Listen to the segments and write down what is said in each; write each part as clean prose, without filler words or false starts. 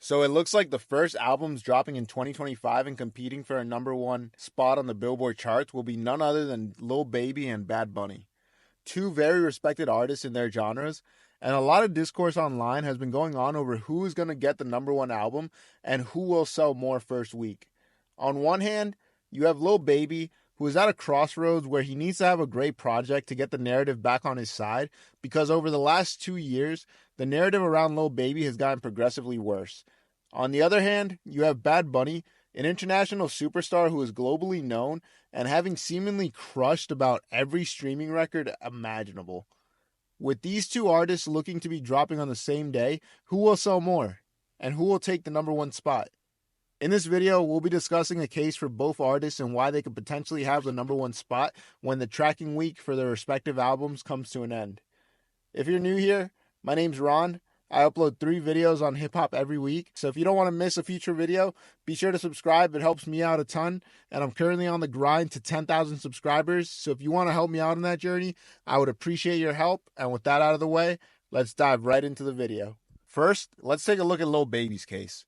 So it looks like the first albums dropping in 2025 and competing for a #1 spot on the Billboard charts will be none other than Lil Baby and Bad Bunny. Two very respected artists in their genres, and a lot of discourse online has been going on over who is going to get the #1 album and who will sell more first week. On one hand, you have Lil Baby, who is at a crossroads where he needs to have a great project to get the narrative back on his side, because over the last 2 years, the narrative around Lil Baby has gotten progressively worse. On the other hand, you have Bad Bunny, an international superstar who is globally known and having seemingly crushed about every streaming record imaginable. With these two artists looking to be dropping on the same day, who will sell more? And who will take the #1 spot? In this video, we'll be discussing a case for both artists and why they could potentially have the #1 spot when the tracking week for their respective albums comes to an end. If you're new here, my name's Ron. I upload 3 videos on hip-hop every week, so if you don't want to miss a future video, be sure to subscribe. It helps me out a ton, and I'm currently on the grind to 10,000 subscribers, so if you want to help me out on that journey, I would appreciate your help, and with that out of the way, let's dive right into the video. First, let's take a look at Lil Baby's case.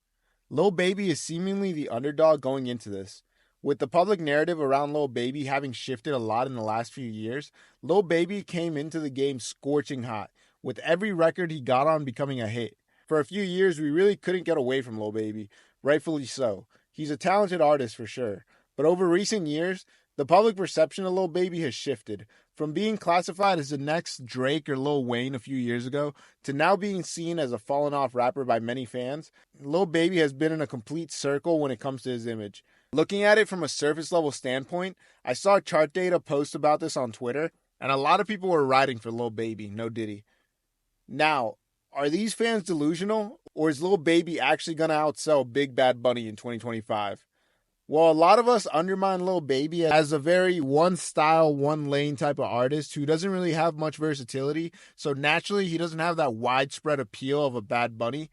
Lil Baby is seemingly the underdog going into this. With the public narrative around Lil Baby having shifted a lot in the last few years, Lil Baby came into the game scorching hot, with every record he got on becoming a hit. For a few years, we really couldn't get away from Lil Baby, rightfully so. He's a talented artist for sure, but over recent years, the public perception of Lil Baby has shifted. From being classified as the next Drake or Lil Wayne a few years ago, to now being seen as a fallen off rapper by many fans, Lil Baby has been in a complete circle when it comes to his image. Looking at it from a surface level standpoint, I saw Chart Data post about this on Twitter, and a lot of people were riding for Lil Baby, no Diddy. Now, are these fans delusional, or is Lil Baby actually going to outsell Big Bad Bunny in 2025? Well, a lot of us undermine Lil Baby as a very one style, one lane type of artist who doesn't really have much versatility, so naturally he doesn't have that widespread appeal of a Bad Bunny.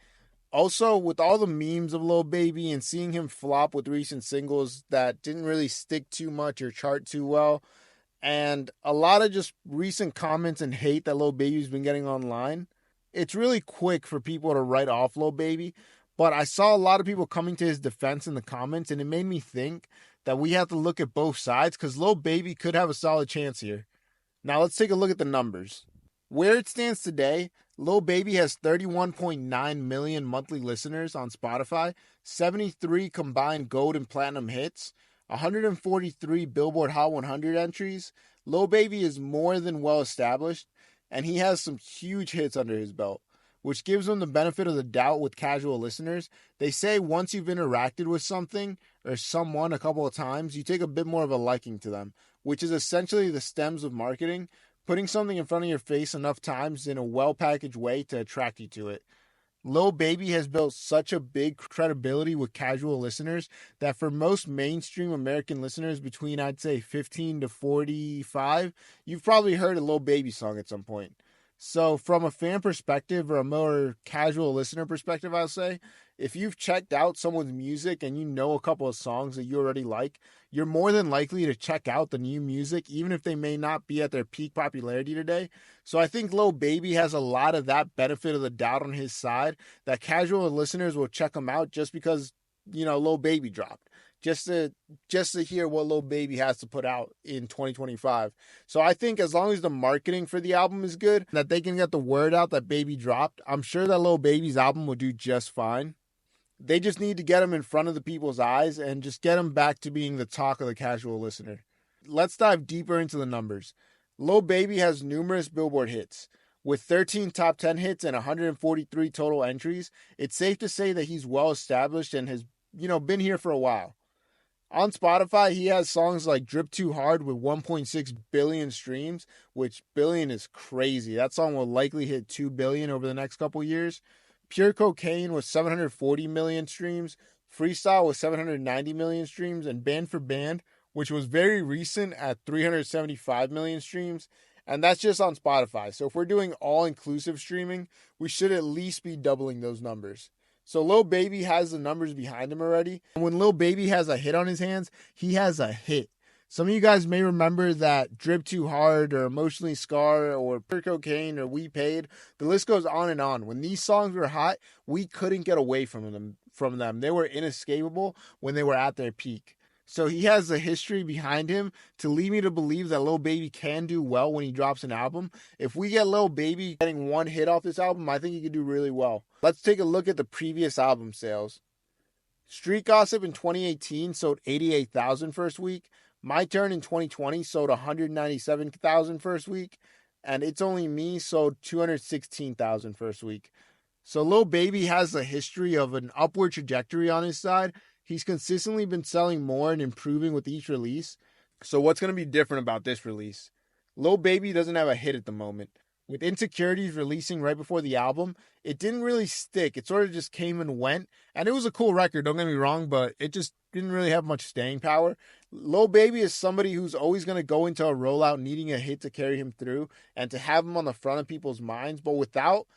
Also, with all the memes of Lil Baby and seeing him flop with recent singles that didn't really stick too much or chart too well, and a lot of just recent comments and hate that Lil Baby's been getting online, it's really quick for people to write off Lil Baby. But I saw a lot of people coming to his defense in the comments, and it made me think that we have to look at both sides because Lil Baby could have a solid chance here. Now let's take a look at the numbers. Where it stands today, Lil Baby has 31.9 million monthly listeners on Spotify, 73 combined gold and platinum hits, 143 Billboard Hot 100 entries. Lil Baby is more than well established, and he has some huge hits under his belt, which gives him the benefit of the doubt with casual listeners. They say once you've interacted with something or someone a couple of times, you take a bit more of a liking to them, which is essentially the stems of marketing, putting something in front of your face enough times in a well-packaged way to attract you to it. Lil Baby has built such a big credibility with casual listeners that for most mainstream American listeners between, I'd say, 15 to 45, you've probably heard a Lil Baby song at some point. So from a fan perspective or a more casual listener perspective, I'll say, if you've checked out someone's music and you know a couple of songs that you already like, you're more than likely to check out the new music, even if they may not be at their peak popularity today. So I think Lil Baby has a lot of that benefit of the doubt on his side, that casual listeners will check him out just because, Lil Baby dropped. Just to hear what Lil Baby has to put out in 2025. So I think as long as the marketing for the album is good, that they can get the word out that Baby dropped, I'm sure that Lil Baby's album will do just fine. They just need to get him in front of the people's eyes and just get him back to being the talk of the casual listener. Let's dive deeper into the numbers. Lil Baby has numerous Billboard hits. With 13 top 10 hits and 143 total entries, it's safe to say that he's well established and has, been here for a while. On Spotify, he has songs like Drip Too Hard with 1.6 billion streams, which billion is crazy. That song will likely hit 2 billion over the next couple years. Pure Cocaine with 740 million streams. Freestyle with 790 million streams. And Band for Band, which was very recent at 375 million streams. And that's just on Spotify. So if we're doing all-inclusive streaming, we should at least be doubling those numbers. So Lil Baby has the numbers behind him already. And when Lil Baby has a hit on his hands, he has a hit. Some of you guys may remember that Drip Too Hard or Emotionally Scarred or Pure Cocaine or We Paid. The list goes on and on. When these songs were hot, we couldn't get away from them. They were inescapable when they were at their peak. So he has a history behind him to lead me to believe that Lil Baby can do well when he drops an album. If we get Lil Baby getting one hit off this album, I think he could do really well. Let's take a look at the previous album sales. Street Gossip in 2018 sold 88,000 first week. My Turn in 2020 sold 197,000 first week. And It's Only Me sold 216,000 first week. So Lil Baby has a history of an upward trajectory on his side. He's consistently been selling more and improving with each release. So what's going to be different about this release? Lil Baby doesn't have a hit at the moment. With Insecurities releasing right before the album, it didn't really stick. It sort of just came and went. And it was a cool record, don't get me wrong, but it just didn't really have much staying power. Lil Baby is somebody who's always going to go into a rollout needing a hit to carry him through and to have him on the front of people's minds. But without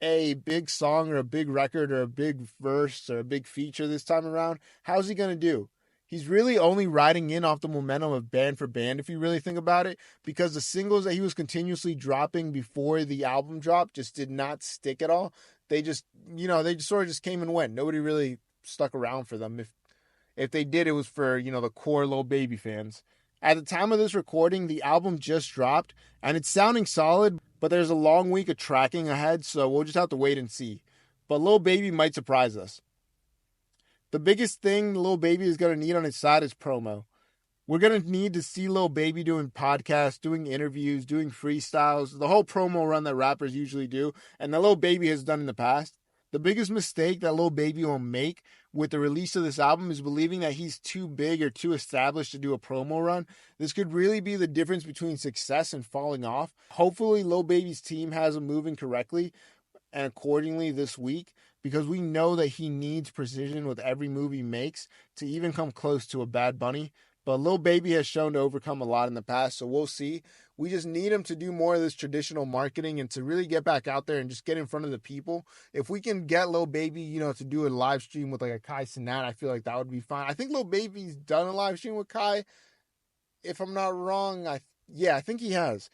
a big song or a big record or a big verse or a big feature this time around, how's he going to do? He's really only riding in off the momentum of Band for Band, if you really think about it, because the singles that he was continuously dropping before the album drop just did not stick at all. They just sort of just came and went. Nobody really stuck around for them. If they did, it was for, the core Lil Baby fans. At the time of this recording, the album just dropped, and it's sounding solid, but there's a long week of tracking ahead, so we'll just have to wait and see. But Lil Baby might surprise us. The biggest thing Lil Baby is going to need on his side is promo. We're going to need to see Lil Baby doing podcasts, doing interviews, doing freestyles, the whole promo run that rappers usually do, and that Lil Baby has done in the past. The biggest mistake that Lil Baby will make with the release of this album is believing that he's too big or too established to do a promo run. This could really be the difference between success and falling off. Hopefully, Lil Baby's team has him moving correctly and accordingly this week, because we know that he needs precision with every move he makes to even come close to a Bad Bunny. But Lil Baby has shown to overcome a lot in the past, so we'll see. We just need him to do more of this traditional marketing and to really get back out there and just get in front of the people. If we can get Lil Baby, to do a live stream with like a Kai Cenat, I feel like that would be fine. I think Lil Baby's done a live stream with Kai. If I'm not wrong, I think he has.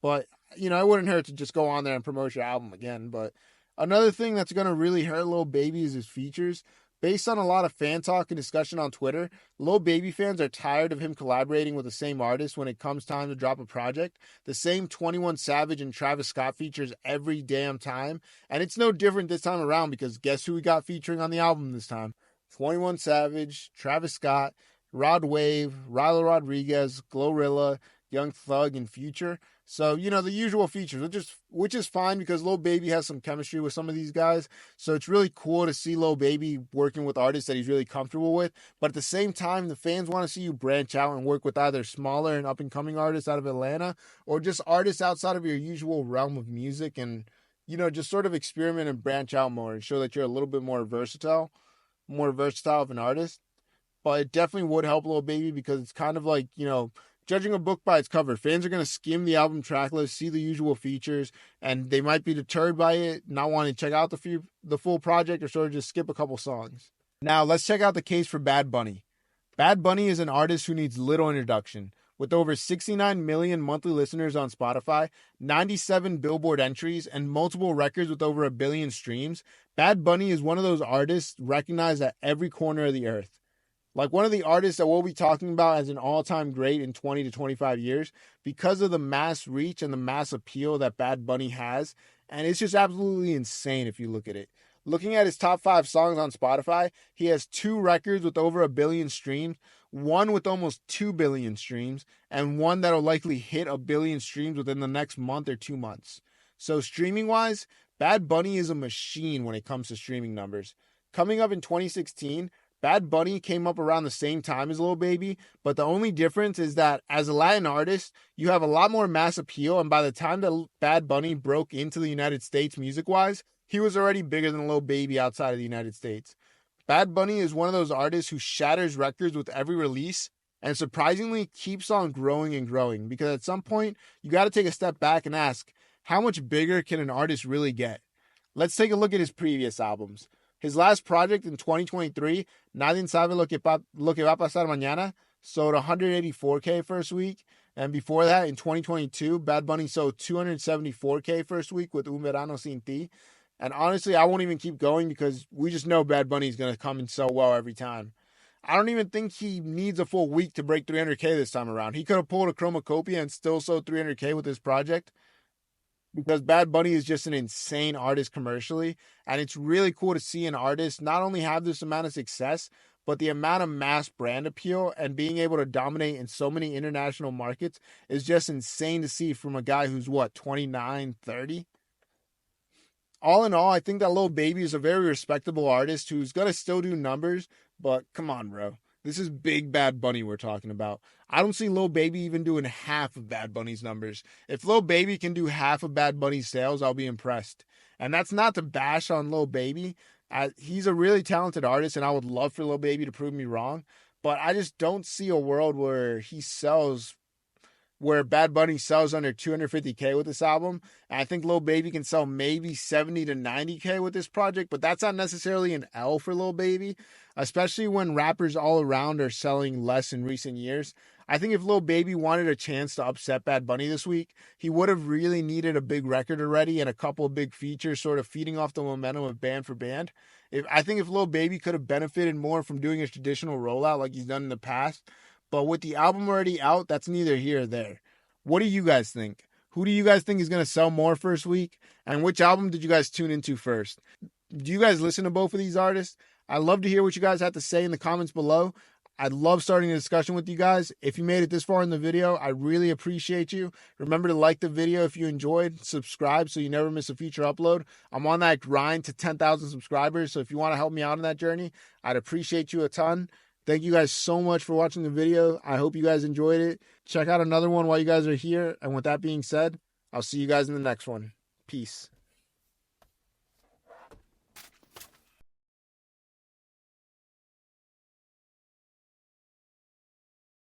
But, it wouldn't hurt to just go on there and promote your album again. But another thing that's going to really hurt Lil Baby is his features. Based on a lot of fan talk and discussion on Twitter, Lil Baby fans are tired of him collaborating with the same artist when it comes time to drop a project. The same 21 Savage and Travis Scott features every damn time. And it's no different this time around, because guess who we got featuring on the album this time? 21 Savage, Travis Scott, Rod Wave, Rylo Rodriguez, Glorilla, Young Thug, and Future. So, the usual features, which is fine because Lil Baby has some chemistry with some of these guys. So it's really cool to see Lil Baby working with artists that he's really comfortable with. But at the same time, the fans want to see you branch out and work with either smaller and up-and-coming artists out of Atlanta or just artists outside of your usual realm of music and, just sort of experiment and branch out more and show that you're a little bit more versatile of an artist. But it definitely would help Lil Baby because it's kind of like, judging a book by its cover. Fans are going to skim the album track list, see the usual features, and they might be deterred by it, not wanting to check out the full project or sort of just skip a couple songs. Now, let's check out the case for Bad Bunny. Bad Bunny is an artist who needs little introduction. With over 69 million monthly listeners on Spotify, 97 Billboard entries, and multiple records with over 1 billion streams, Bad Bunny is one of those artists recognized at every corner of the earth. Like one of the artists that we'll be talking about as an all-time great in 20 to 25 years because of the mass reach and the mass appeal that Bad Bunny has. And it's just absolutely insane if you look at it. Looking at his top 5 songs on Spotify, he has 2 records with over 1 billion streams, one with almost 2 billion streams, and one that'll likely hit 1 billion streams within the next month or 2 months. So streaming-wise, Bad Bunny is a machine when it comes to streaming numbers. Coming up in 2016, Bad Bunny came up around the same time as Lil Baby, but the only difference is that as a Latin artist, you have a lot more mass appeal, and by the time that Bad Bunny broke into the United States music-wise, he was already bigger than Lil Baby outside of the United States. Bad Bunny is one of those artists who shatters records with every release and surprisingly keeps on growing and growing, because at some point, you got to take a step back and ask, how much bigger can an artist really get? Let's take a look at his previous albums. His last project in 2023, Nadie Sabe Lo Que Va a Pasar Mañana, sold 184K first week. And before that, in 2022, Bad Bunny sold 274K first week with Un Verano Sin Ti. And honestly, I won't even keep going because we just know Bad Bunny is going to come and sell well every time. I don't even think he needs a full week to break 300K this time around. He could have pulled a Chromacopia and still sold 300K with this project because Bad Bunny is just an insane artist commercially. And it's really cool to see an artist not only have this amount of success, but the amount of mass brand appeal and being able to dominate in so many international markets is just insane to see from a guy who's what, 29, 30? All in all, I think that Lil Baby is a very respectable artist who's going to still do numbers, but come on, bro. This is big Bad Bunny we're talking about. I don't see Lil Baby even doing half of Bad Bunny's numbers. If Lil Baby can do half of Bad Bunny's sales, I'll be impressed. And that's not to bash on Lil Baby. He's a really talented artist, and I would love for Lil Baby to prove me wrong. But I just don't see a world where Bad Bunny sells under 250K with this album. And I think Lil Baby can sell maybe 70 to 90K with this project, but that's not necessarily an L for Lil Baby, especially when rappers all around are selling less in recent years. I think if Lil Baby wanted a chance to upset Bad Bunny this week, he would have really needed a big record already and a couple of big features sort of feeding off the momentum of Band for Band. I think if Lil Baby could have benefited more from doing a traditional rollout like he's done in the past, but with the album already out, that's neither here or there. What do you guys think? Who do you guys think is going to sell more first week? And which album did you guys tune into first? Do you guys listen to both of these artists? I'd love to hear what you guys have to say in the comments below. I'd love starting a discussion with you guys. If you made it this far in the video, I really appreciate you. Remember to like the video if you enjoyed, subscribe so you never miss a future upload. I'm on that grind to 10,000 subscribers, so if you want to help me out on that journey, I'd appreciate you a ton. Thank you guys so much for watching the video. I hope you guys enjoyed it. Check out another one while you guys are here. And with that being said, I'll see you guys in the next one. Peace.